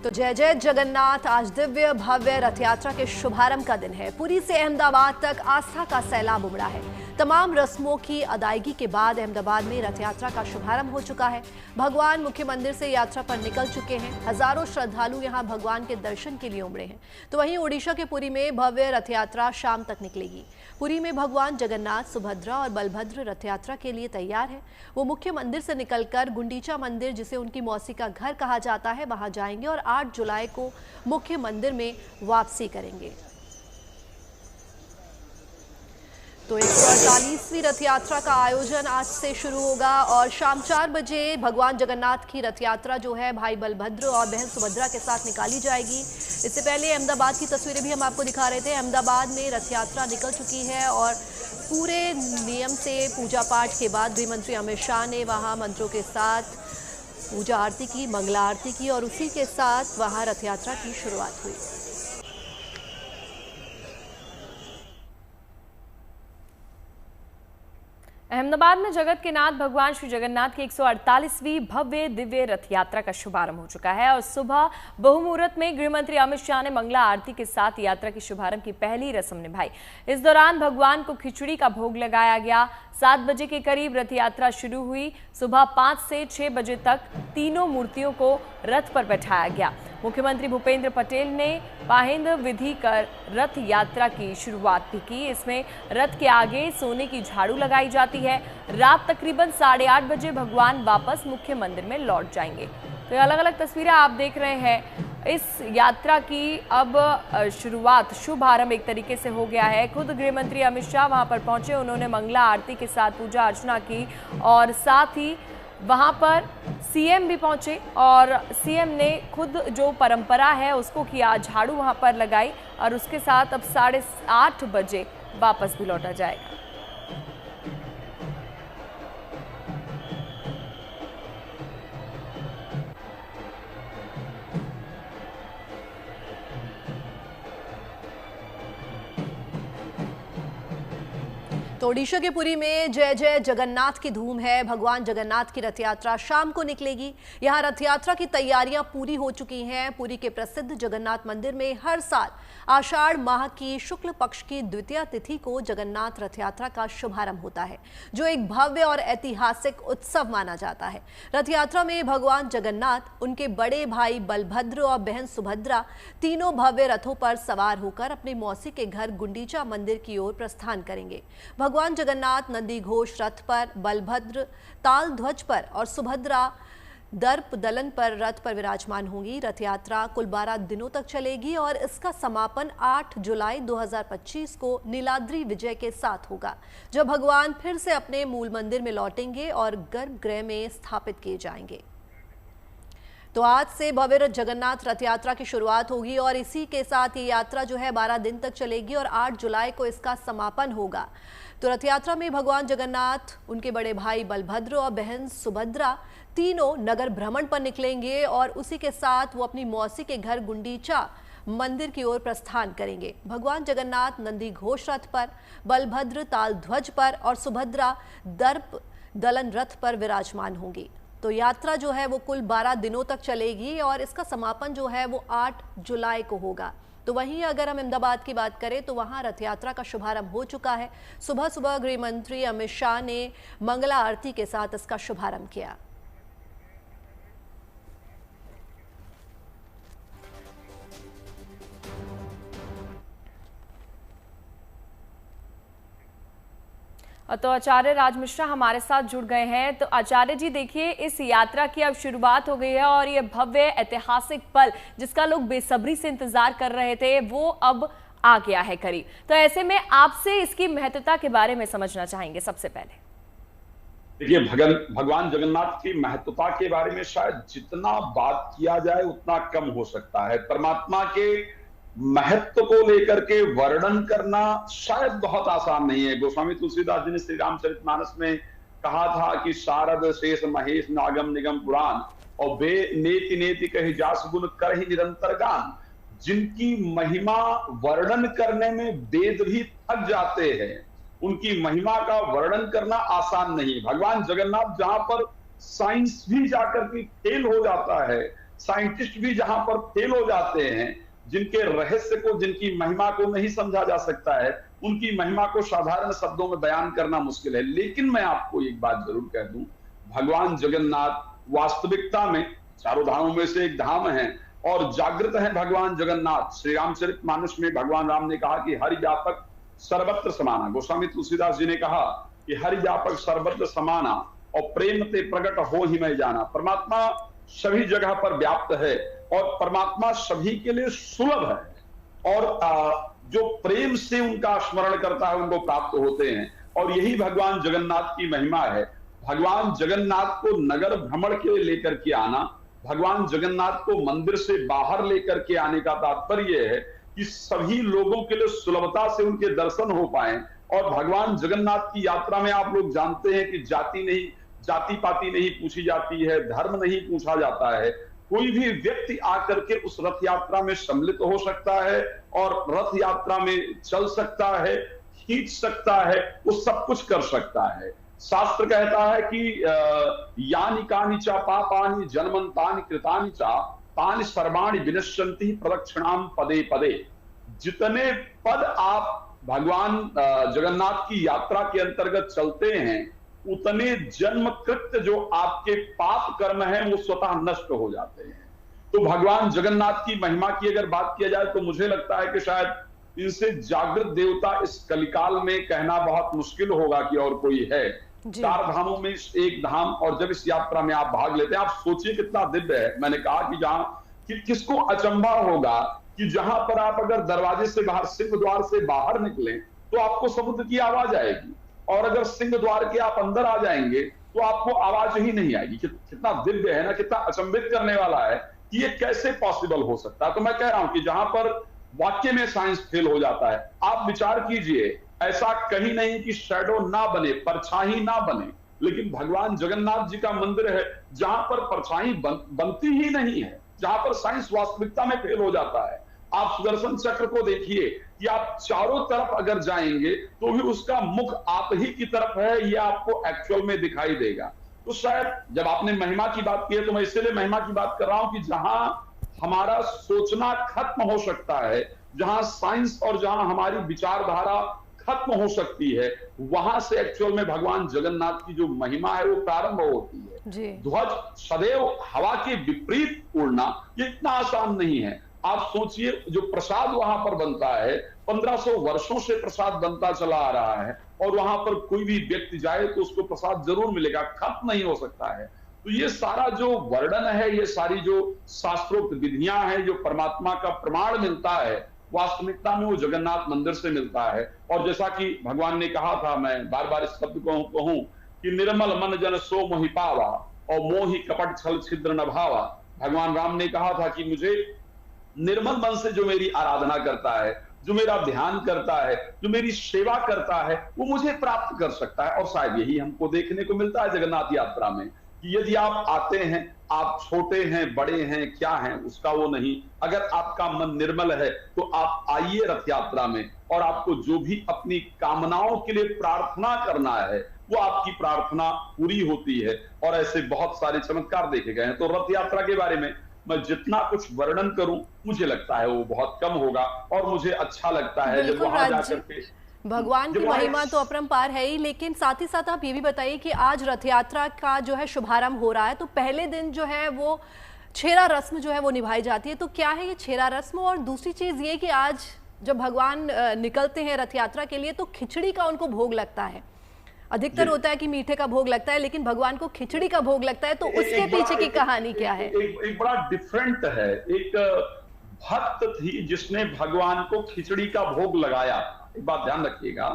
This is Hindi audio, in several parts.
तो जय जय जगन्नाथ। आज दिव्य भव्य रथ यात्रा के शुभारंभ का दिन है। पुरी से अहमदाबाद तक आस्था का सैलाब उमड़ा है। तमाम रस्मों की अदायगी के बाद अहमदाबाद में रथ यात्रा का शुभारंभ हो चुका है। भगवान मुख्य मंदिर से यात्रा पर निकल चुके हैं। हजारों श्रद्धालु यहां भगवान के दर्शन के लिए उमड़े हैं। तो वहीं ओडिशा के पुरी में भव्य रथ यात्रा शाम तक निकलेगी। पुरी में भगवान जगन्नाथ, सुभद्रा और बलभद्र रथ यात्रा के लिए तैयार है। वो मुख्य मंदिर से निकलकर गुंडीचा मंदिर, जिसे उनकी मौसी का घर कहा जाता है, वहां जाएंगे और 8 जुलाई को मुख्य मंदिर में वापसी करेंगे। तो 148वीं रथ यात्रा का आयोजन आज से शुरू होगा और शाम 4 बजे भगवान जगन्नाथ की रथ यात्रा जो है भाई बलभद्र और बहन सुभद्रा के साथ निकाली जाएगी। इससे पहले अहमदाबाद की तस्वीरें भी हम आपको दिखा रहे थे। अहमदाबाद में रथ यात्रा निकल चुकी है और पूरे नियम से पूजा पाठ के बाद गृह मंत्री अमित शाह ने वहां मंत्रों के साथ पूजा आरती की, मंगला आरती की और उसी के साथ वहां रथ यात्रा की शुरुआत हुई। अहमदाबाद में जगत के नाथ भगवान श्री जगन्नाथ की 148वीं भव्य दिव्य रथ यात्रा का शुभारंभ हो चुका है और सुबह बहुमुहूर्त में गृह मंत्री अमित शाह ने मंगला आरती के साथ यात्रा के शुभारंभ की पहली रस्म निभाई। इस दौरान भगवान को खिचड़ी का भोग लगाया गया। 7 बजे के करीब रथ यात्रा शुरू हुई। सुबह 5 से 6 बजे तक तीनों मूर्तियों को रथ पर बैठाया गया। मुख्यमंत्री भूपेंद्र पटेल ने पाहिंद विधि कर रथ यात्रा की शुरुआत भी की। इसमें रथ के आगे सोने की झाड़ू लगाई जाती है। रात तकरीबन 8:30 बजे भगवान वापस मुख्य मंदिर में लौट जाएंगे। तो ये अलग अलग तस्वीरें आप देख रहे हैं। इस यात्रा की अब शुरुआत, शुभारंभ एक तरीके से हो गया है। खुद गृह मंत्री अमित शाह वहां पर पहुंचे। उन्होंने मंगला आरती के साथ पूजा अर्चना की और साथ ही वहां पर सीएम भी पहुंचे और सीएम ने खुद जो परंपरा है उसको किया, झाड़ू वहां पर लगाई और उसके साथ अब 8:30 बजे वापस भी लौटा जाएगा। तो ओडिशा के पुरी में जय जय जगन्नाथ की धूम है। भगवान जगन्नाथ की रथ यात्रा शाम को निकलेगी। यहां रथ यात्रा की तैयारियां पूरी हो चुकी हैं। पुरी के प्रसिद्ध जगन्नाथ मंदिर में हर साल आषाढ़ माह की शुक्ल पक्ष की द्वितीया तिथि को जगन्नाथ रथ यात्रा का शुभारंभ होता है, जो एक भव्य और ऐतिहासिक उत्सव माना जाता है। रथ यात्रा में भगवान जगन्नाथ, उनके बड़े भाई बलभद्र और बहन सुभद्रा तीनों भव्य रथों पर सवार होकर अपने मौसी के घर गुंडीचा मंदिर की ओर प्रस्थान करेंगे। भगवान जगन्नाथ नंदी घोष रथ पर, बलभद्र ताल ध्वज पर और सुभद्रा दर्प दलन पर रथ पर विराजमान होंगी। रथ यात्रा कुल 12 दिनों तक चलेगी और इसका समापन 8 जुलाई 2025 को नीलाद्री विजय के साथ होगा, जब भगवान फिर से अपने मूल मंदिर में लौटेंगे और गर्भगृह में स्थापित किए जाएंगे। तो आज से भव्य जगन्नाथ रथ यात्रा की शुरुआत होगी और इसी के साथ ये यात्रा जो है 12 दिन तक चलेगी और 8 जुलाई को इसका समापन होगा। तो रथ यात्रा में भगवान जगन्नाथ, उनके बड़े भाई बलभद्र और बहन सुभद्रा तीनों नगर भ्रमण पर निकलेंगे और उसी के साथ वो अपनी मौसी के घर गुंडीचा मंदिर की ओर प्रस्थान करेंगे। भगवान जगन्नाथ नंदी घोष रथ पर, बलभद्र ताल ध्वज पर और सुभद्रा दर्प दलन रथ पर विराजमान होंगी। तो यात्रा जो है वो कुल 12 दिनों तक चलेगी और इसका समापन जो है वो 8 जुलाई को होगा। तो वहीं अगर हम अहमदाबाद की बात करें तो वहां रथ यात्रा का शुभारंभ हो चुका है। सुबह सुबह गृह मंत्री अमित शाह ने मंगला आरती के साथ इसका शुभारंभ किया। तो आचार्य राज मिश्रा हमारे साथ जुड़ गए हैं। तो आचार्य जी, देखिए, इस यात्रा की अब शुरुआत हो गई है और ये भव्य ऐतिहासिक पल जिसका लोग बेसब्री से इंतजार कर रहे थे वो अब आ गया है करीब। तो ऐसे में आपसे इसकी महत्वता के बारे में समझना चाहेंगे सबसे पहले। देखिए, भगवान जगन्नाथ की महत्वता के बारे में शायद जितना बात किया जाए उतना कम हो सकता है। परमात्मा के महत्व को लेकर के वर्णन करना शायद बहुत आसान नहीं है। गोस्वामी तुलसीदास जी ने श्री रामचरितमानस में कहा था कि शारद शेष महेश नागम निगम पुराण और बे नेति नेति कहि जास गुण कर ही निरंतर गान। जिनकी महिमा वर्णन करने में वेद भी थक जाते हैं, उनकी महिमा का वर्णन करना आसान नहीं। भगवान जगन्नाथ जहां पर साइंस भी जाकर के फेल हो जाता है, साइंटिस्ट भी जहां पर फेल हो जाते हैं, जिनके रहस्य को, जिनकी महिमा को नहीं समझा जा सकता है, उनकी महिमा को साधारण शब्दों में बयान करना मुश्किल है। लेकिन मैं आपको एक बात जरूर कह दूं, भगवान जगन्नाथ वास्तविकता में चारों धामों में से एक धाम है और जागृत है भगवान जगन्नाथ। श्री रामचरितमानस में भगवान राम ने कहा कि हरि व्यापक सर्वत्र समाना। गोस्वामी तुलसीदास जी ने कहा कि हरि व्यापक सर्वत्र समाना और प्रेम ते प्रकट हो ही मैं जाना। परमात्मा सभी जगह पर व्याप्त है और परमात्मा सभी के लिए सुलभ है और जो प्रेम से उनका स्मरण करता है उनको प्राप्त होते हैं। और यही भगवान जगन्नाथ की महिमा है। भगवान जगन्नाथ को नगर भ्रमण के लिए लेकर के आना, भगवान जगन्नाथ को मंदिर से बाहर लेकर के आने का तात्पर्य है कि सभी लोगों के लिए सुलभता से उनके दर्शन हो पाए। और भगवान जगन्नाथ की यात्रा में आप लोग जानते हैं कि जाति पाति नहीं पूछी जाती है, धर्म नहीं पूछा जाता है। कोई भी व्यक्ति आकर के उस रथ यात्रा में सम्मिलित हो सकता है और रथ यात्रा में चल सकता है, खींच सकता है, वो सब कुछ कर सकता है। शास्त्र कहता है कि यानि कानि च पापानि जन्मन्तानि कृतानि च तानि सर्वाणि विनश्यन्ति प्रदक्षिणाम पदे पदे। जितने पद आप भगवान जगन्नाथ की यात्रा के अंतर्गत चलते हैं, उतने जन्म कृत्य जो आपके पाप कर्म हैं वो स्वतः नष्ट हो जाते हैं। तो भगवान जगन्नाथ की महिमा की अगर बात किया जाए तो मुझे लगता है कि शायद इनसे जागृत देवता इस कलिकाल में कहना बहुत मुश्किल होगा कि और कोई है। चार धामों में एक धाम, और जब इस यात्रा में आप भाग लेते हैं, आप सोचिए कितना दिव्य है। मैंने कहा कि जहां किसको अचंभा होगा कि जहां पर आप अगर दरवाजे से बाहर, सिंह द्वार से बाहर निकले तो आपको समुद्र की आवाज आएगी, और अगर सिंह द्वार के आप अंदर आ जाएंगे तो आपको आवाज ही नहीं आएगी। कितना दिव्य है ना, कितना अचंभित करने वाला है कि ये कैसे पॉसिबल हो सकता है। तो मैं कह रहा हूं कि जहां पर वाक्य में साइंस फेल हो जाता है, आप विचार कीजिए, ऐसा कहीं नहीं कि शैडो ना बने, परछाई ना बने, लेकिन भगवान जगन्नाथ जी का मंदिर है जहां पर परछाई बनती ही नहीं है, जहां पर साइंस वास्तविकता में फेल हो जाता है। आप सुदर्शन चक्र को देखिए कि आप चारों तरफ अगर जाएंगे तो भी उसका मुख आप ही की तरफ है, ये आपको एक्चुअल में दिखाई देगा। तो शायद जब आपने महिमा की बात की है तो मैं इसलिए महिमा की बात कर रहा हूं कि जहां हमारा सोचना खत्म हो सकता है, जहां साइंस और जहां हमारी विचारधारा खत्म हो सकती है, वहां से एक्चुअल में भगवान जगन्नाथ की जो महिमा है वो प्रारंभ होती है। ध्वज सदैव हवा के विपरीत उड़ना ये इतना आसान नहीं है। आप सोचिए, जो प्रसाद वहां पर बनता है, 1500 वर्षों से प्रसाद बनता चला आ रहा है, और वहां पर कोई भी व्यक्ति जाए तो उसको प्रसाद जरूर मिलेगा, खत्म नहीं हो सकता है। तो ये सारा जो वर्णन है, ये सारी जो शास्त्रोक्त विधियां हैं, जो परमात्मा का प्रमाण मिलता है, वास्तविकता में वो जगन्नाथ मंदिर से मिलता है। और जैसा कि भगवान ने कहा था, मैं बार बार इस शब्द को कहूं कि निर्मल मन जन सो मोहि पावा और मोहि कपट छल छिद्र न भावा। भगवान राम ने कहा था कि मुझे निर्मल मन से जो मेरी आराधना करता है, जो मेरा ध्यान करता है, जो मेरी सेवा करता है, वो मुझे प्राप्त कर सकता है। और शायद यही हमको देखने को मिलता है जगन्नाथ यात्रा में कि यदि आप आते हैं, आप छोटे हैं, बड़े हैं, क्या हैं, उसका वो नहीं, अगर आपका मन निर्मल है तो आप आइए रथ यात्रा में, और आपको जो भी अपनी कामनाओं के लिए प्रार्थना करना है वो आपकी प्रार्थना पूरी होती है। और ऐसे बहुत सारे चमत्कार देखे गए हैं। तो रथ यात्रा के बारे में मैं जितना कुछ वर्णन करूं, मुझे लगता है वो बहुत कम होगा, और मुझे अच्छा लगता है जब वहां जाकर के भगवान की महिमा तो अपरंपार है ही, लेकिन साथ ही साथ आप ये भी बताइए कि आज रथ यात्रा का जो है शुभारंभ हो रहा है, तो पहले दिन जो है वो छेरा रस्म जो है वो निभाई जाती है। तो क्या है ये छेरा रस्म? और दूसरी चीज ये कि आज जब भगवान निकलते हैं रथ यात्रा के लिए तो खिचड़ी का उनको भोग लगता है। अधिकतर होता है कि मीठे का भोग लगता है, लेकिन भगवान को खिचड़ी का भोग लगता है, तो उसके पीछे की कहानी क्या है? एक बड़ा डिफरेंट है। एक भक्त थी जिसने भगवान को खिचड़ी का भोग लगाया। एक बात ध्यान रखिएगा,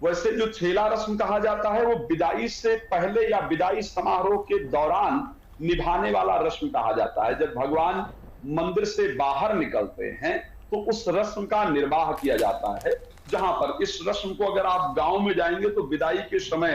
वैसे जो छेला रस्म कहा जाता है वो विदाई से पहले या विदाई समारोह के दौरान निभाने वाला रस्म कहा जाता है। जब भगवान मंदिर से बाहर निकलते हैं तो उस रस्म का निर्वाह किया जाता है। जहां पर इस रस्म को अगर आप गांव में जाएंगे तो विदाई के समय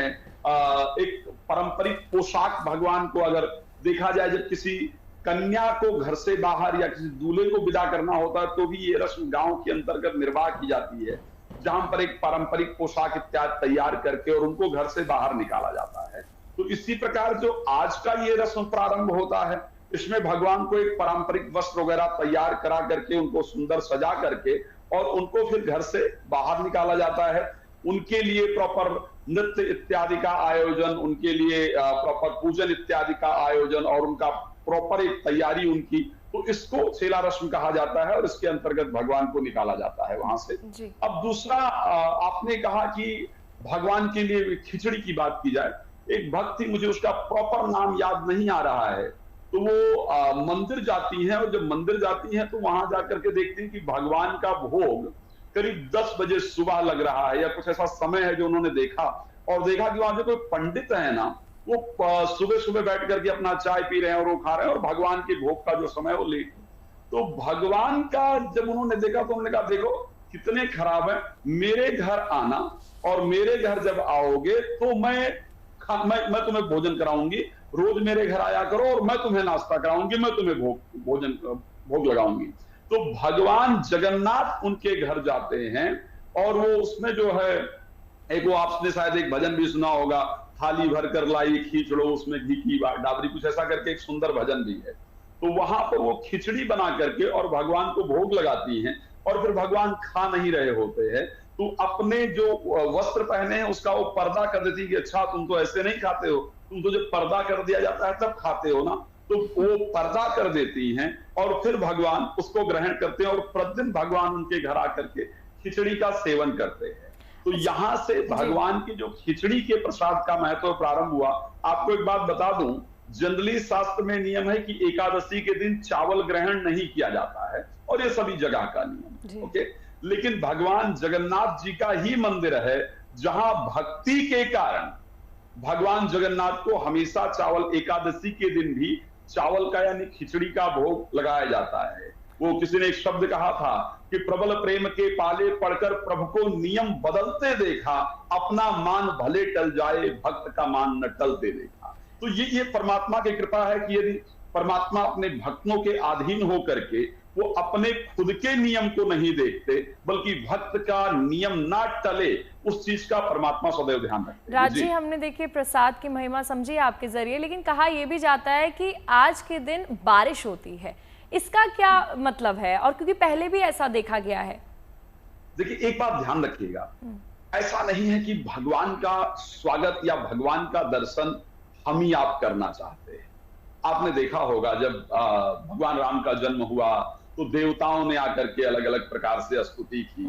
एक पारंपरिक पोशाक भगवान को अगर देखा जाए, जब किसी कन्या को घर से बाहर या किसी दूल्हे को विदा करना होता है तो भी ये रस्म गांव के अंतर्गत निर्वाह की जाती है, जहां पर एक पारंपरिक पोशाक इत्यादि तैयार करके और उनको घर से बाहर निकाला जाता है। तो इसी प्रकार जो आज का ये रस्म प्रारंभ होता है, इसमें भगवान को एक पारंपरिक वस्त्र वगैरह तैयार करा करके उनको सुंदर सजा करके और उनको फिर घर से बाहर निकाला जाता है। उनके लिए प्रॉपर नृत्य इत्यादि का आयोजन, उनके लिए प्रॉपर पूजन इत्यादि का आयोजन और उनका प्रॉपर एक तैयारी उनकी, तो इसको सेला रस्म कहा जाता है और इसके अंतर्गत भगवान को निकाला जाता है वहां से। अब दूसरा, आपने कहा कि भगवान के लिए खिचड़ी की बात की जाए। एक भक्त थी, मुझे उसका प्रॉपर नाम याद नहीं आ रहा है, तो वो मंदिर जाती हैं और जब मंदिर जाती हैं तो वहां जाकर के देखती हैं कि भगवान का भोग करीब 10 बजे सुबह लग रहा है या कुछ ऐसा समय है जो उन्होंने देखा, और देखा कि वहां जो कोई पंडित है ना, वो सुबह सुबह बैठ करके अपना चाय पी रहे हैं और वो खा रहे हैं और भगवान के भोग का जो समय है वो लेट। तो भगवान का जब उन्होंने देखा तो उन्होंने कहा, देखो कितने खराब है, मेरे घर आना और मेरे घर जब आओगे तो मैं तुम्हें भोजन कराऊंगी, रोज मेरे घर आया करो और मैं तुम्हें नाश्ता कराऊंगी, मैं तुम्हें भोग लगाऊंगी। तो भगवान जगन्नाथ उनके घर जाते हैं और वो उसमें जो है, एक वो आपने शायद एक भजन भी सुना होगा, थाली भर कर लाई खींचड़ो उसमें घी की डाबरी, कुछ ऐसा करके एक सुंदर भजन भी है। तो वहां पर वो खिचड़ी बना करके और भगवान को भोग लगाती हैं और फिर भगवान खा नहीं रहे होते हैं, तो अपने जो वस्त्र पहने हैं उसका वो पर्दा कर देती है कि अच्छा तुम तो ऐसे नहीं खाते हो, तुम तो जब पर्दा कर दिया जाता है तब खाते हो ना, तो वो पर्दा कर देती हैं और फिर भगवान उसको ग्रहण करते हैं और प्रतिदिन भगवान उनके घर आकर के खिचड़ी का सेवन करते हैं। तो यहाँ से भगवान की जो खिचड़ी के प्रसाद का महत्व प्रारंभ हुआ। आपको एक बात बता दूं, जनरली शास्त्र में नियम है कि एकादशी के दिन चावल ग्रहण नहीं किया जाता है और ये सभी जगह का नियम, ओके। लेकिन भगवान जगन्नाथ जी का ही मंदिर है जहां भक्ति के कारण भगवान जगन्नाथ को हमेशा चावल, एकादशी के दिन भी चावल का यानी खिचड़ी का भोग लगाया जाता है। वो किसी ने एक शब्द कहा था कि प्रबल प्रेम के पाले पढ़कर प्रभु को नियम बदलते देखा, अपना मान भले टल जाए भक्त का मान न टलते देखा। तो ये परमात्मा की कृपा है कि यदि परमात्मा अपने भक्तों के अधीन होकर के वो अपने खुद के नियम को नहीं देखते बल्कि भक्त का नियम ना टले, उस चीज का परमात्मा सदैव ध्यान रखते हैं। राज जी, हमने देखिए प्रसाद की महिमा समझी आपके जरिए, लेकिन कहा यह भी जाता है कि आज के दिन बारिश होती है, इसका क्या मतलब है? और क्योंकि पहले भी ऐसा देखा गया है। देखिए एक बात ध्यान रखिएगा, ऐसा नहीं है कि भगवान का स्वागत या भगवान का दर्शन हम ही आप करना चाहते हैं। आपने देखा होगा जब भगवान राम का जन्म हुआ तो देवताओं ने आकर के अलग अलग प्रकार से स्तुति की।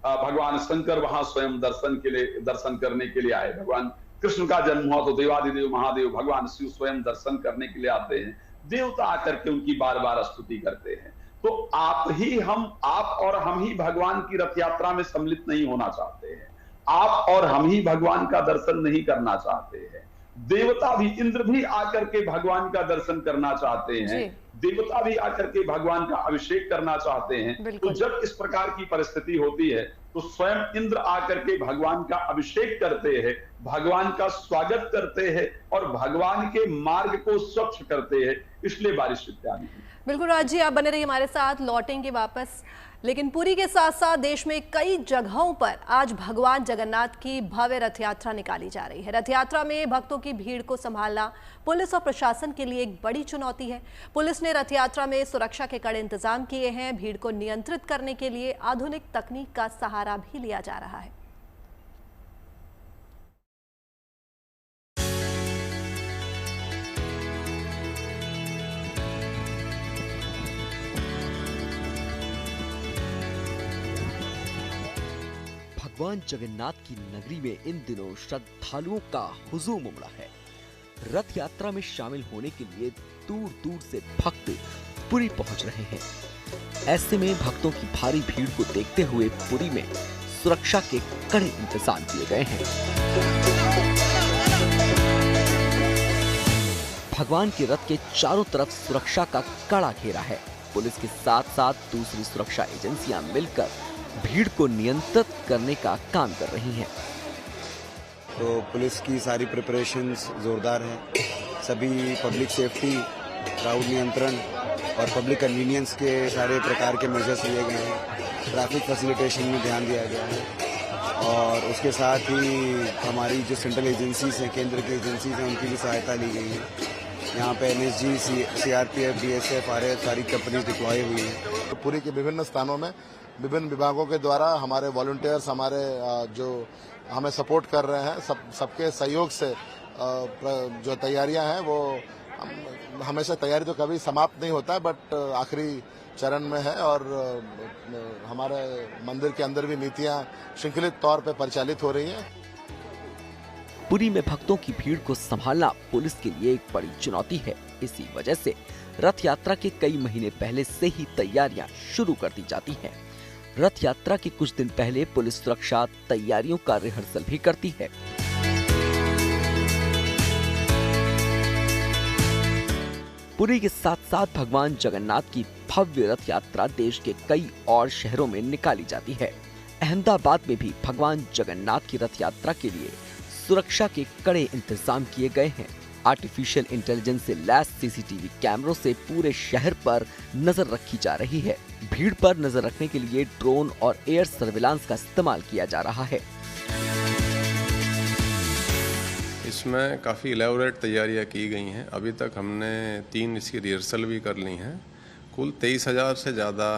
भगवान शंकर वहां स्वयं दर्शन करने के लिए आए। भगवान कृष्ण का जन्म हुआ तो देवादिदेव महादेव भगवान शिव स्वयं दर्शन करने के लिए आते हैं। देवता आकर के उनकी बार बार स्तुति करते हैं। तो आप और हम ही भगवान की रथ यात्रा में सम्मिलित नहीं होना चाहते हैं। आप और हम ही भगवान का दर्शन नहीं करना चाहते हैं। देवता भी, इंद्र भी आकर के भगवान का दर्शन करना चाहते हैं। देवता भी आकर के भगवान का अभिषेक करना चाहते हैं। तो जब इस प्रकार की परिस्थिति होती है तो स्वयं इंद्र आकर के भगवान का अभिषेक करते हैं, भगवान का स्वागत करते हैं और भगवान के मार्ग को स्वच्छ करते हैं, इसलिए बारिश इत्यादि। बिल्कुल राज जी, आप बने रहिए हमारे साथ, लौटेंगे वापस। लेकिन पुरी के साथ साथ देश में कई जगहों पर आज भगवान जगन्नाथ की भव्य रथ यात्रा निकाली जा रही है। रथ यात्रा में भक्तों की भीड़ को संभालना पुलिस और प्रशासन के लिए एक बड़ी चुनौती है। पुलिस ने रथ यात्रा में सुरक्षा के कड़े इंतजाम किए हैं। भीड़ को नियंत्रित करने के लिए आधुनिक तकनीक का सहारा भी लिया जा रहा है। भगवान जगन्नाथ की नगरी में इन दिनों श्रद्धालुओं का हुजूम उमड़ा है। रथ यात्रा में शामिल होने के लिए दूर दूर से भक्त पुरी पहुंच रहे हैं। ऐसे में भक्तों की भारी भीड़ को देखते हुए पुरी में सुरक्षा के कड़े इंतजाम किए गए हैं। भगवान के रथ के चारों तरफ सुरक्षा का कड़ा घेरा है। पुलिस के साथ साथ दूसरी सुरक्षा एजेंसियां मिलकर भीड़ को नियंत्रित करने का काम कर रही हैं। तो पुलिस की सारी प्रिपरेशंस जोरदार हैं। सभी पब्लिक सेफ्टी, क्राउड नियंत्रण और पब्लिक कन्वीनियंस के सारे प्रकार के मेजर्स लिए गए हैं। ट्रैफिक फैसिलिटेशन में ध्यान दिया गया है और उसके साथ ही हमारी जो सेंट्रल एजेंसीज हैं, केंद्र की एजेंसीज हैं, उनकी भी सहायता ली गई है। यहाँ पे NSG, CRPF, BSF, RAF सारी कंपनी डिप्लॉय हुई है। पुरी के विभिन्न स्थानों में विभिन्न विभागों के द्वारा हमारे वॉलंटियर्स हमारे जो हमें सपोर्ट कर रहे हैं, सबके सहयोग से जो तैयारियां हैं वो हमेशा तैयारी तो कभी समाप्त नहीं होता है, बट आखिरी चरण में है और हमारे मंदिर के अंदर भी नीतियां श्रृंखलित तौर पे परिचालित हो रही हैं। पुरी में भक्तों की भीड़ को संभालना पुलिस के लिए एक बड़ी चुनौती है। इसी वजह से रथ यात्रा के कई महीने पहले से ही तैयारियां शुरू कर दी जाती हैं। रथ यात्रा के कुछ दिन पहले पुलिस सुरक्षा तैयारियों का रिहर्सल भी करती है। पुरी के साथ साथ भगवान जगन्नाथ की भव्य रथ यात्रा देश के कई और शहरों में निकाली जाती है। अहमदाबाद में भी भगवान जगन्नाथ की रथ यात्रा के लिए सुरक्षा के कड़े इंतजाम किए गए हैं। आर्टिफिशियल इंटेलिजेंस से लैस CCTV कैमरों से पूरे शहर पर नजर रखी जा रही है। भीड़ पर नजर रखने के लिए ड्रोन और एयर सर्विलांस का इस्तेमाल किया जा रहा है। इसमें काफ़ी इलेबोरेट तैयारियां की गई हैं। अभी तक हमने 3 इसकी रिहर्सल भी कर ली हैं। कुल 23,000 से ज़्यादा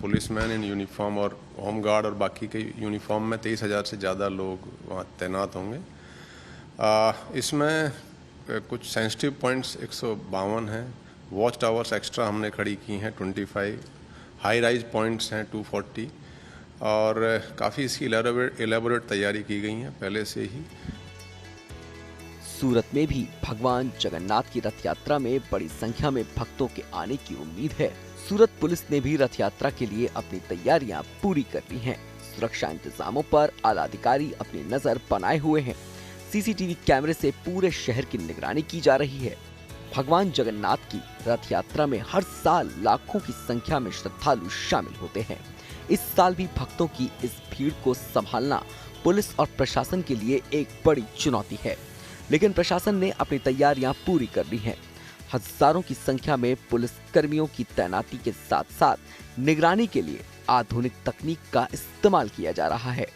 पुलिसमैन इन यूनिफॉर्म और होम गार्ड और बाकी के यूनिफॉर्म में 23,000 से ज़्यादा लोग वहाँ तैनात होंगे। इसमें कुछ सेंसिटिव पॉइंट्स 152 हैं। वॉच टावर्स एक्स्ट्रा हमने खड़ी की हैं 25, हाई राइज पॉइंट्स हैं 240 और काफ़ी इसकी इलेबोरेट तैयारी की गई है पहले से ही। सूरत में भी भगवान जगन्नाथ की रथ यात्रा में बड़ी संख्या में भक्तों के आने की उम्मीद है। सूरत पुलिस ने भी रथ यात्रा के लिए अपनी तैयारियां पूरी कर ली हैं। सुरक्षा इंतजामों पर आला अधिकारी अपनी नजर बनाए हुए हैं। CCTV कैमरे से पूरे शहर की निगरानी की जा रही है। भगवान जगन्नाथ की रथ यात्रा में हर साल लाखों की संख्या में श्रद्धालु शामिल होते हैं। इस साल भी भक्तों की इस भीड़ को संभालना पुलिस और प्रशासन के लिए एक बड़ी चुनौती है, लेकिन प्रशासन ने अपनी तैयारियां पूरी कर ली हैं। हजारों की संख्या में पुलिस कर्मियों की तैनाती के साथ साथ निगरानी के लिए आधुनिक तकनीक का इस्तेमाल किया जा रहा है।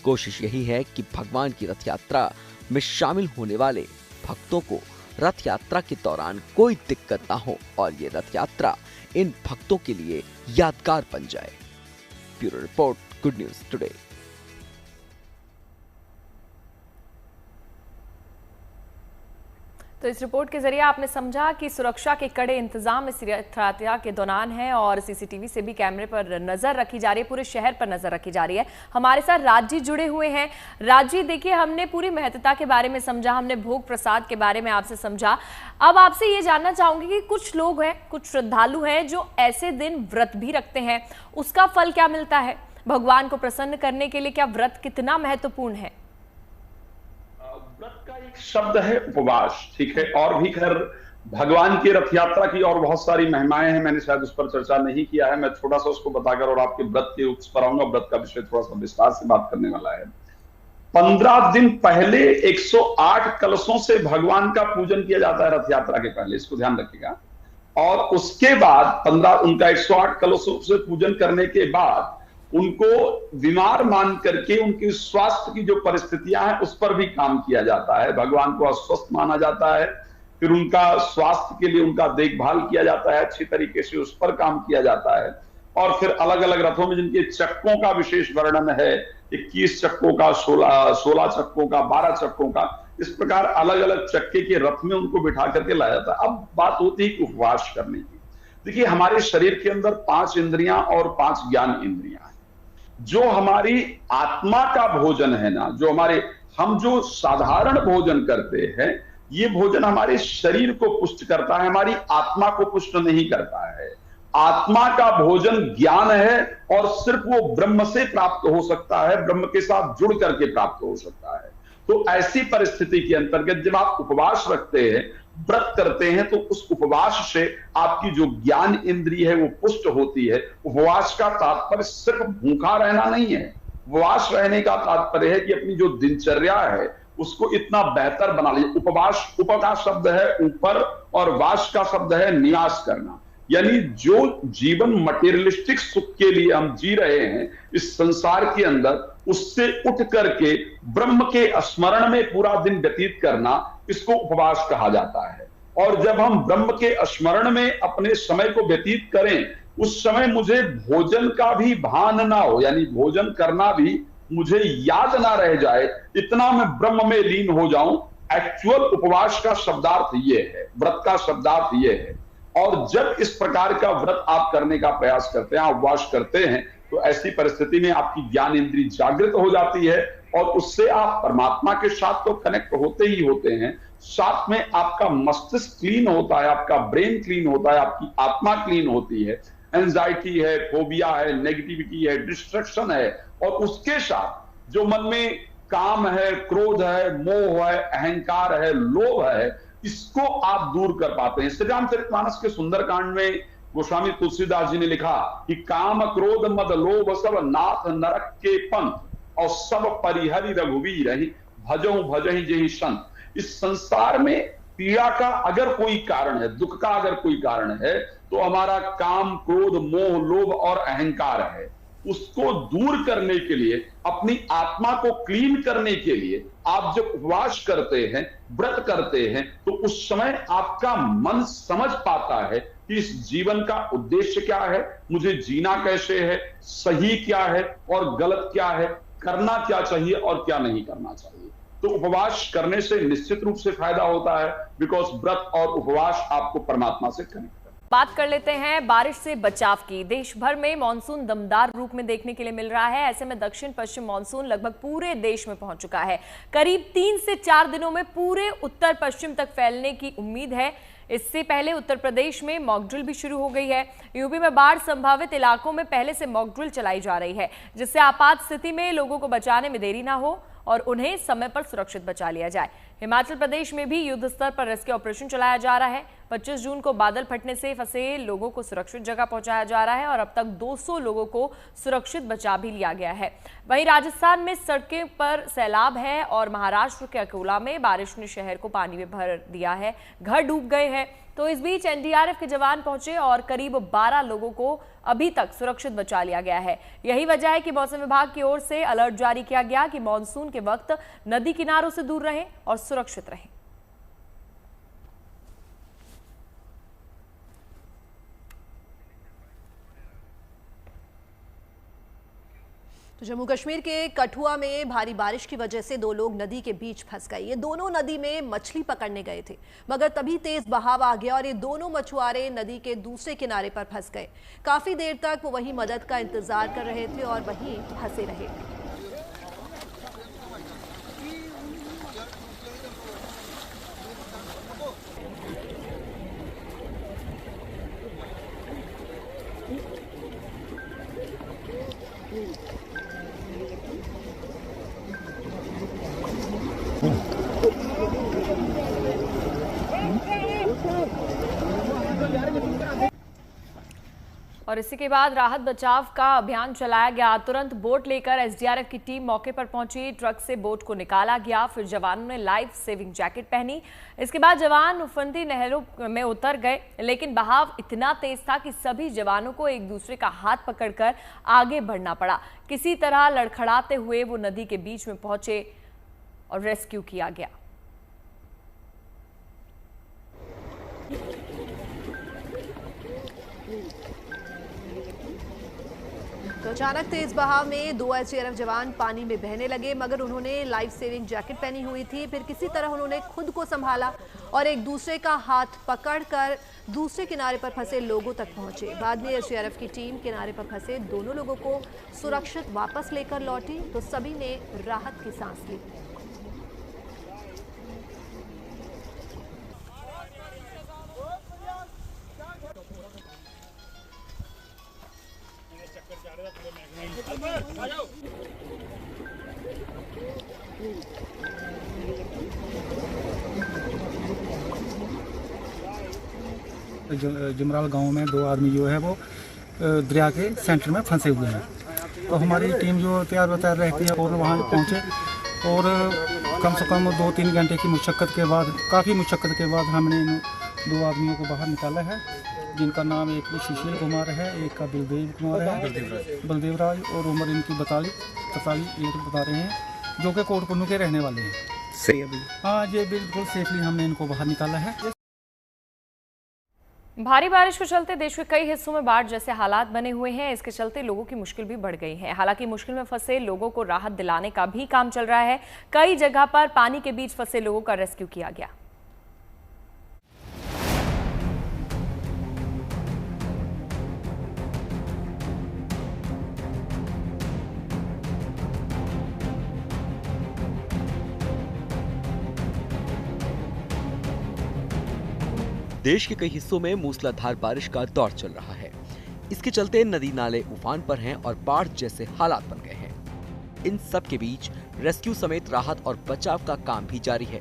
कोशिश यही है कि भगवान की रथ यात्रा में शामिल होने वाले भक्तों को रथ यात्रा के दौरान कोई दिक्कत ना हो और ये रथ यात्रा इन भक्तों के लिए यादगार बन जाए। Bureau report, good news today. तो इस रिपोर्ट के जरिए आपने समझा कि सुरक्षा के कड़े इंतजाम इस रथ यात्रा के दौरान है और CCTV से भी कैमरे पर नजर रखी जा रही है, पूरे शहर पर नजर रखी जा रही है। हमारे साथ राजी जुड़े हुए हैं। राजी, देखिए, हमने पूरी महत्ता के बारे में समझा, हमने भोग प्रसाद के बारे में आपसे समझा। अब आपसे ये जानना चाहूंगी कि कुछ लोग हैं, कुछ श्रद्धालु हैं जो ऐसे दिन व्रत भी रखते हैं, उसका फल क्या मिलता है? भगवान को प्रसन्न करने के लिए क्या व्रत कितना महत्वपूर्ण है? व्रत का एक शब्द है उपवास, ठीक है। और भी खैर भगवान की रथ यात्रा की और बहुत सारी महिमाएं हैं, मैंने शायद उस पर चर्चा नहीं किया है। मैं थोड़ा सा उसको बताकर और आपके व्रत के उस पर आऊंगा। व्रत का विषय थोड़ा सा विस्तार से बात करने वाला है। 15 दिन पहले 108 कलशों से भगवान का पूजन किया जाता है रथ यात्रा के पहले, इसको ध्यान रखिएगा। और उसके बाद उनका 108 कलशों से पूजन करने के बाद उनको बीमार मान करके उनकी स्वास्थ्य की जो परिस्थितियां हैं उस पर भी काम किया जाता है। भगवान को अस्वस्थ माना जाता है, फिर उनका स्वास्थ्य के लिए उनका देखभाल किया जाता है, अच्छी तरीके से उस पर काम किया जाता है। और फिर अलग अलग रथों में जिनके चक्कों का विशेष वर्णन है, 21 चक्कों का, 16 चक्कों का, 12 चक्कों का, इस प्रकार अलग अलग चक्के के रथ में उनको बिठा करके लाया जाता है। अब बात होती है कि उपवास करने की। देखिए, हमारे शरीर के अंदर 5 इंद्रियां और 5 ज्ञान इंद्रियां हैं। जो हमारी आत्मा का भोजन है ना, हम जो साधारण भोजन करते हैं, ये भोजन हमारे शरीर को पुष्ट करता है, हमारी आत्मा को पुष्ट नहीं करता है। आत्मा का भोजन ज्ञान है और सिर्फ वो ब्रह्म से प्राप्त हो सकता है, ब्रह्म के साथ जुड़ करके प्राप्त हो सकता है। तो ऐसी परिस्थिति के अंतर्गत जब आप उपवास रखते हैं, व्रत करते हैं, तो उस उपवास से आपकी जो ज्ञान इंद्रिय है वो पुष्ट होती है। उपवास का तात्पर्य सिर्फ भूखा रहना नहीं है। उपवास रहने का तात्पर्य है कि अपनी जो दिनचर्या है उसको इतना बेहतर बना लीजिए। उपवास, उप का शब्द है ऊपर और वास का शब्द है निवास करना, यानी जो जीवन मटेरियलिस्टिक सुख के लिए हम जी रहे हैं इस संसार के अंदर, उससे उठ करके ब्रह्म के स्मरण में पूरा दिन व्यतीत करना, इसको उपवास कहा जाता है। और जब हम ब्रह्म के स्मरण में अपने समय को व्यतीत करें, उस समय मुझे भोजन का भी भान ना हो, यानी भोजन करना भी मुझे याद ना रह जाए, इतना मैं ब्रह्म में लीन हो जाऊं। एक्चुअल उपवास का शब्दार्थ ये है, व्रत का शब्दार्थ ये है। और जब इस प्रकार का व्रत आप करने का प्रयास करते हैं, उपवास करते हैं, तो ऐसी परिस्थिति में आपकी ज्ञान इंद्रिय जागृत हो जाती है और उससे आप परमात्मा के साथ तो कनेक्ट होते ही होते हैं, साथ में आपका मस्तिष्क क्लीन होता है, आपका ब्रेन क्लीन होता है, आपकी आत्मा क्लीन होती है। एंजाइटी है, फोबिया है, नेगेटिविटी है, डिस्ट्रक्शन है, और उसके साथ जो मन में काम है, क्रोध है, मोह है, अहंकार है, लोभ है, इसको आप दूर कर पाते हैं। श्री रामचरितमानस के सुंदरकांड में गोस्वामी तुलसीदास जी ने लिखा कि काम क्रोध मद लोभ सब नाथ नरक के पंथ, और सब परिहरि रघुवीर भजो भजहि जेहि संत। इस संसार में पीड़ा का अगर कोई कारण है, दुख का अगर कोई कारण है, तो हमारा काम, क्रोध, मोह, लोभ और अहंकार है। उसको दूर करने के लिए, अपनी आत्मा को क्लीन करने के लिए आप जब उपवास करते हैं, व्रत करते हैं, तो उस समय आपका मन समझ पाता है कि इस जीवन का उद्देश्य क्या है, मुझे जीना कैसे है, सही क्या है और गलत क्या है, करना क्या चाहिए और क्या नहीं करना चाहिए। तो उपवास करने से निश्चित रूप से फायदा होता है, बिकॉज व्रत और उपवास आपको परमात्मा से कनेक्ट। बात कर लेते हैं बारिश से बचाव की। देश भर में मानसून दमदार रूप में देखने के लिए मिल रहा है। ऐसे में दक्षिण पश्चिम मानसून लगभग पूरे देश में पहुंच चुका है। करीब 3 से 4 दिनों में पूरे उत्तर पश्चिम तक फैलने की उम्मीद है। इससे पहले उत्तर प्रदेश में मॉक ड्रिल भी शुरू हो गई है। यूपी में बाढ़ संभावित इलाकों में पहले से मॉक ड्रिल चलाई जा रही है, जिससे आपात स्थिति में लोगों को बचाने में देरी ना हो और उन्हें समय पर सुरक्षित बचा लिया जाए। हिमाचल प्रदेश में भी युद्ध स्तर पर रेस्क्यू ऑपरेशन चलाया जा रहा है। 25 जून को बादल फटने से फंसे लोगों को सुरक्षित जगह पहुंचाया जा रहा है और अब तक 200 लोगों को सुरक्षित बचा भी लिया गया है। वहीं राजस्थान में सड़कों पर सैलाब है और महाराष्ट्र के अकोला में बारिश ने शहर को पानी में भर दिया है, घर डूब गए हैं। तो इस बीच एनडीआरएफ के जवान पहुंचे और करीब 12 लोगों को अभी तक सुरक्षित बचा लिया गया है। यही वजह है कि मौसम विभाग की ओर से अलर्ट जारी किया गया कि मानसून के वक्त नदी किनारों से दूर रहें और सुरक्षित रहें। तो जम्मू कश्मीर के कठुआ में भारी बारिश की वजह से 2 लोग नदी के बीच फंस गए। ये दोनों नदी में मछली पकड़ने गए थे, मगर तभी तेज बहाव आ गया और ये दोनों मछुआरे नदी के दूसरे किनारे पर फंस गए। काफी देर तक वो वहीं मदद का इंतजार कर रहे थे और वहीं फंसे रहे। और इसी के बाद राहत बचाव का अभियान चलाया गया। तुरंत बोट लेकर एसडीआरएफ की टीम मौके पर पहुंची। ट्रक से बोट को निकाला गया, फिर जवानों ने लाइफ सेविंग जैकेट पहनी। इसके बाद जवान उफंती नहरों में उतर गए, लेकिन बहाव इतना तेज था कि सभी जवानों को एक दूसरे का हाथ पकड़कर आगे बढ़ना पड़ा। किसी तरह लड़खड़ाते हुए वो नदी के बीच में पहुंचे और रेस्क्यू किया गया। तो अचानक तेज बहाव में 2 एसडीआरएफ जवान पानी में बहने लगे, मगर उन्होंने लाइफ सेविंग जैकेट पहनी हुई थी। फिर किसी तरह उन्होंने खुद को संभाला और एक दूसरे का हाथ पकड़कर दूसरे किनारे पर फंसे लोगों तक पहुंचे। बाद में एसडीआरएफ की टीम किनारे पर फंसे दोनों लोगों को सुरक्षित वापस लेकर लौटी, तो सभी ने राहत की सांस ली। जमराल गांव में 2 आदमी जो है वो दरिया के सेंटर में फंसे हुए हैं। तो हमारी टीम जो तैयार बतैयार रहती है और वहाँ पहुँचे और कम से कम 2-3 घंटे की मुशक्क़त के बाद, काफ़ी मुशक्क़त के बाद हमने इन 2 आदमियों को बाहर निकाला है, जिनका नाम एक सुशील कुमार है, एक का बलदेव कुमार है, बलदेव राज, और उम्र इनकी 42 ये बता रहे हैं, जो कि कोटपुन्नू के रहने वाले हैं। सही अभी हाँ, ये बिल्कुल सेफली हमने इनको बाहर निकाला है। भारी बारिश के चलते देश के कई हिस्सों में बाढ़ जैसे हालात बने हुए हैं। इसके चलते लोगों की मुश्किल भी बढ़ गई है। हालांकि मुश्किल में फंसे लोगों को राहत दिलाने का भी काम चल रहा है। कई जगह पर पानी के बीच फंसे लोगों का रेस्क्यू किया गया। देश के कई हिस्सों में मूसलाधार बारिश का दौर चल रहा है। इसके चलते नदी नाले उफान पर हैं और बाढ़ जैसे हालात बन गए हैं। इन सब के बीच रेस्क्यू समेत राहत और बचाव का काम भी जारी है।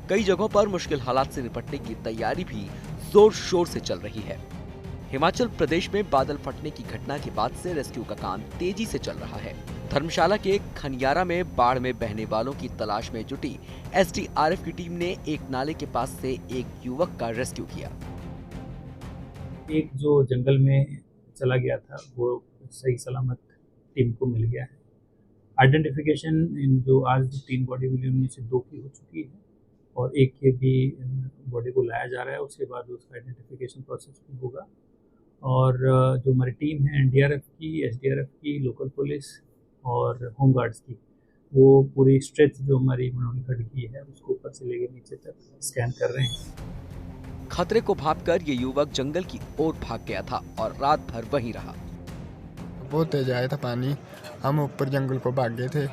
कई जगहों पर मुश्किल हालात से निपटने की तैयारी भी जोर शोर से चल रही है। हिमाचल प्रदेश में बादल फटने की घटना के बाद से रेस्क्यू का काम तेजी से चल रहा है। धर्मशाला के खनियारा में बाढ़ में बहने वालों की तलाश में जुटी एसडीआरएफ की टीम ने एक नाले के पास से एक युवक का रेस्क्यू किया। एक जो जंगल में चला गया था वो सही सलामत टीम को मिल गया है। आइडेंटिफिकेशन इन जो आज 3 बॉडी मिली उनमें से 2 की हो चुकी है और एक के भी बॉडी को लाया जा रहा है। उसके बाद उसका आइडेंटिफिकेशन प्रोसेस भी होगा और जो हमारी टीम है एनडीआरएफ की, एसडीआरएफ की, लोकल पुलिस और होमगार्ड्स की, वो पूरी स्ट्रेच जो हमारी मनोनी खड़ की है उसको ऊपर से लेकर नीचे तक स्कैन कर रहे हैं। खतरे को भांपकर ये युवक जंगल की ओर भाग गया था और रात भर वहीं रहा। बहुत तेज आया था पानी, हम ऊपर जंगल को भाग गए थे।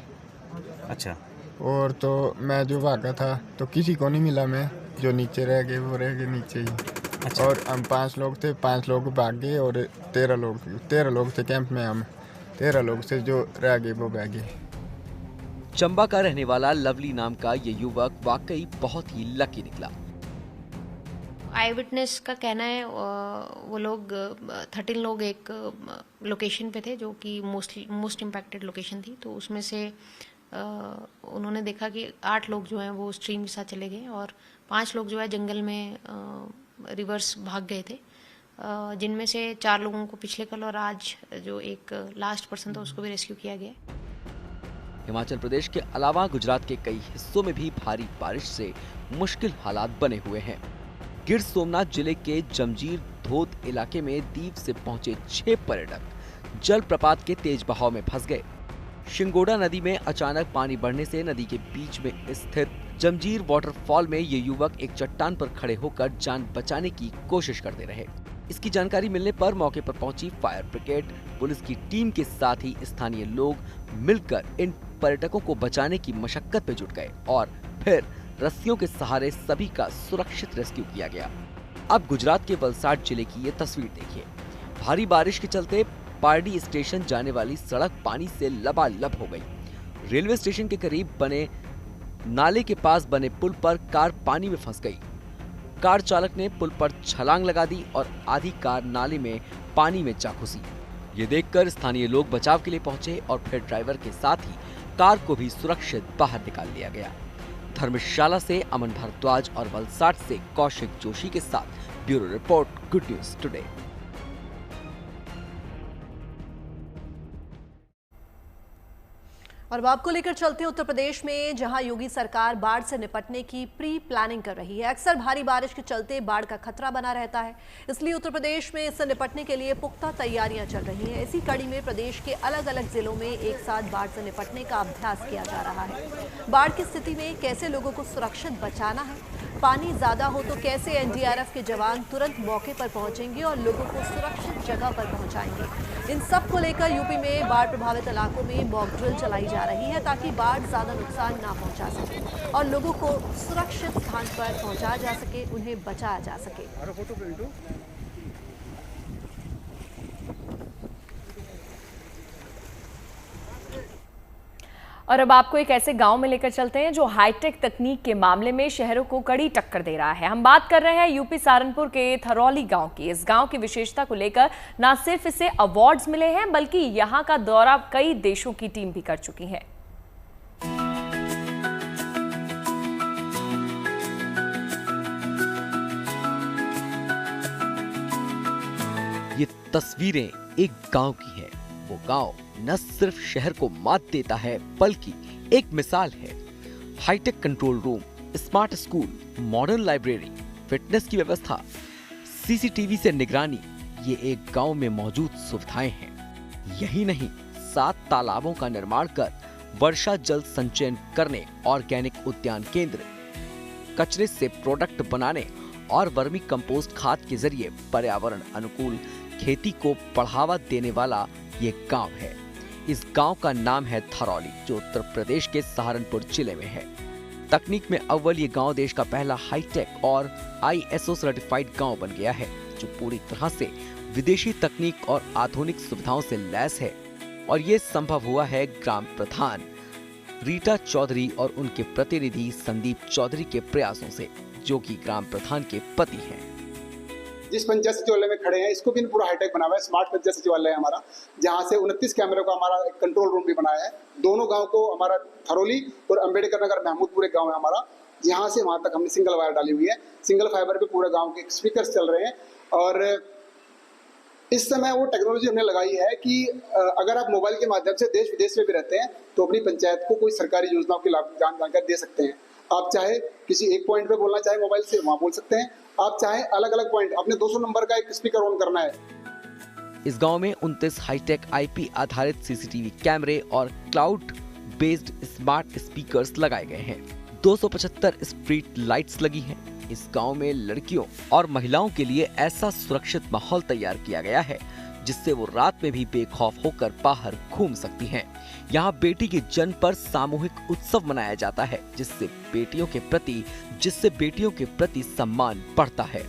अच्छा। और तो मैं जो भागा था तो किसी को नहीं मिला, मैं जो नीचे रह गए वो रह गए नीचे ही। अच्छा। और हम 5 लोग थे, 5 लोग भाग गए और 13 लोग थे कैंप में। हम 13 लोग से जो रह गए वो बह गए। चंबा का रहने वाला लवली नाम का ये युवक वाकई बहुत ही लकी निकला। आई विटनेस का कहना है वो लोग 13 लोग एक लोकेशन पे थे जो कि मोस्ट इम्पैक्टेड लोकेशन थी। तो उसमें से उन्होंने देखा कि 8 लोग जो हैं वो स्ट्रीम के साथ चले गए और 5 लोग जो है जंगल में रिवर्स भाग गए थे, जिनमें से 4 लोगों को पिछले कल और आज जो एक लास्ट पर्सन था उसको भी रेस्क्यू किया गया। हिमाचल प्रदेश के अलावा गुजरात के कई हिस्सों में भी भारी बारिश से मुश्किल हालात बने हुए हैं। गिर सोमनाथ जिले के जमजीर धोद इलाके में द्वीप से पहुंचे 6 पर्यटक जल प्रपात के तेज बहाव में फंस गए। शिंगोड़ा नदी में अचानक पानी बढ़ने से नदी के बीच में स्थित जमजीर वाटरफॉल में ये युवक एक चट्टान पर खड़े होकर जान बचाने की कोशिश करते रहे। इसकी जानकारी मिलने पर मौके पर पहुंची फायर ब्रिगेड, पुलिस की टीम के साथ ही स्थानीय लोग मिलकर इन पर्यटकों को बचाने की मशक्कत में जुट गए और फिर रस्सियों के सहारे सभी का सुरक्षित रेस्क्यू किया गया। अब गुजरात के वलसाड जिले की ये तस्वीर देखिए। भारी बारिश के चलते पारडी स्टेशन जाने वाली सड़क पानी से लबालब हो गई। रेलवे स्टेशन के करीब बने नाले के पास बने पुल पर कार पानी में फंस गई। कार चालक ने पुल पर छलांग लगा दी और आधी कार नाले में पानी में जा घुसी। ये देखकर स्थानीय लोग बचाव के लिए पहुंचे और फिर ड्राइवर के साथ ही कार को भी सुरक्षित बाहर निकाल लिया गया। धर्मशाला से अमन भारद्वाज और वलसाड से कौशिक जोशी के साथ bureau report, good news today. और अब आपको लेकर चलते हैं उत्तर प्रदेश में, जहां योगी सरकार बाढ़ से निपटने की प्री प्लानिंग कर रही है। अक्सर भारी बारिश के चलते बाढ़ का खतरा बना रहता है, इसलिए उत्तर प्रदेश में इससे निपटने के लिए पुख्ता तैयारियां चल रही हैं। इसी कड़ी में प्रदेश के अलग अलग जिलों में एक साथ बाढ़ से निपटने का अभ्यास किया जा रहा है। बाढ़ की स्थिति में कैसे लोगों को सुरक्षित बचाना है, पानी ज्यादा हो तो कैसे एनडीआरएफ के जवान तुरंत मौके पर पहुंचेंगे और लोगों को सुरक्षित जगह पर पहुंचाएंगे। इन सब को लेकर यूपी में बाढ़ प्रभावित इलाकों में मॉक ड्रिल चलाई जा रही है ताकि बाढ़ ज्यादा नुकसान ना पहुंचा सके और लोगों को सुरक्षित स्थान पर पहुंचाया जा सके, उन्हें बचाया जा सके। और अब आपको एक ऐसे गांव में लेकर चलते हैं जो हाईटेक तकनीक के मामले में शहरों को कड़ी टक्कर दे रहा है। हम बात कर रहे हैं यूपी सहारनपुर के थरौली गांव की। इस गांव की विशेषता को लेकर न सिर्फ इसे अवार्ड्स मिले हैं बल्कि यहां का दौरा कई देशों की टीम भी कर चुकी है। ये तस्वीरें एक गांव की है। वो गांव न सिर्फ शहर को मात देता है बल्कि एक मिसाल है। Hi tech control room, smart school, modern library, fitness की व्यवस्था, सीसीटीवी से निगरानी ये एक गांव में मौजूद सुविधाएं हैं। यही नहीं, 7 तालाबों का निर्माण कर वर्षा जल संचयन करने, ऑर्गेनिक उद्यान केंद्र, कचरे से प्रोडक्ट बनाने और वर्मी कंपोस्ट खाद के जरिए पर्यावरण अनुकूल खेती को बढ़ावा देने वाला ये गांव है। इस गांव का नाम है थरौली, जो उत्तर प्रदेश के सहारनपुर जिले में है। तकनीक में अव्वल ये गांव देश का पहला हाईटेक और ISO सर्टिफाइड गांव बन गया है, जो पूरी तरह से विदेशी तकनीक और आधुनिक सुविधाओं से लैस है। और ये संभव हुआ है ग्राम प्रधान रीटा चौधरी और उनके प्रतिनिधि संदीप चौधरी के प्रयासों से, जो कि ग्राम प्रधान के पति हैं। जिस पंचायत सचिवालय में खड़े हैं, इसको भी पूरा हाईटेक बना हुआ है, स्मार्ट पंचायत सचिवालय है हमारा, जहां से 29 कैमरे का हमारा कंट्रोल रूम भी बनाया है। दोनों गांव को हमारा थरौली और अंबेडकर नगर महमूदपुर एक गांव है हमारा, यहाँ से वहां तक हमने सिंगल वायर डाली हुई है। सिंगल फाइबर पे पूरे गांव के स्पीकर्स चल रहे हैं। और इस समय वो टेक्नोलॉजी हमने लगाई है कि अगर आप मोबाइल के माध्यम से देश विदेश में भी रहते हैं तो अपनी पंचायत को कोई सरकारी योजनाओं की जानकारी दे सकते हैं। आप चाहे किसी एक पॉइंट पे बोलना चाहे मोबाइल से, वहां बोल सकते हैं। आप चाहे अलग अलग पॉइंट, अपने 200 नंबर का एक स्पीकर ऑन करना है। इस गांव में 29 हाईटेक IP आधारित सीसीटीवी कैमरे और क्लाउड बेस्ड स्मार्ट स्पीकर्स लगाए गए हैं। 275 स्ट्रीट लाइट्स लगी हैं। इस गांव में लड़कियों और महिलाओं के लिए ऐसा सुरक्षित माहौल तैयार किया गया है जिससे वो रात में भी बेखौफ होकर बाहर घूम सकती हैं। यहाँ बेटी के जन्म पर सामूहिक उत्सव मनाया जाता है, जिससे बेटियों के प्रति सम्मान बढ़ता है।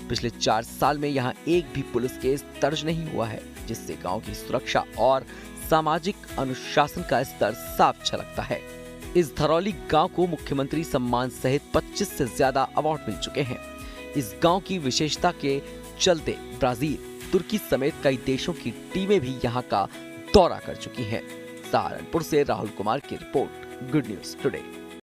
पिछले 4 साल में यहाँ एक भी पुलिस केस दर्ज नहीं हुआ है, जिससे गांव की सुरक्षा और सामाजिक अनुशासन का स्तर साफ झलकता है। इस धरौली गांव को मुख्यमंत्री सम्मान सहित 25 से ज्यादा अवार्ड मिल चुके हैं। इस गांव की विशेषता के चलते ब्राजील, तुर्की समेत कई देशों की टीमें भी यहां का दौरा कर चुकी हैं। सहारनपुर से राहुल कुमार की रिपोर्ट, गुड न्यूज टुडे।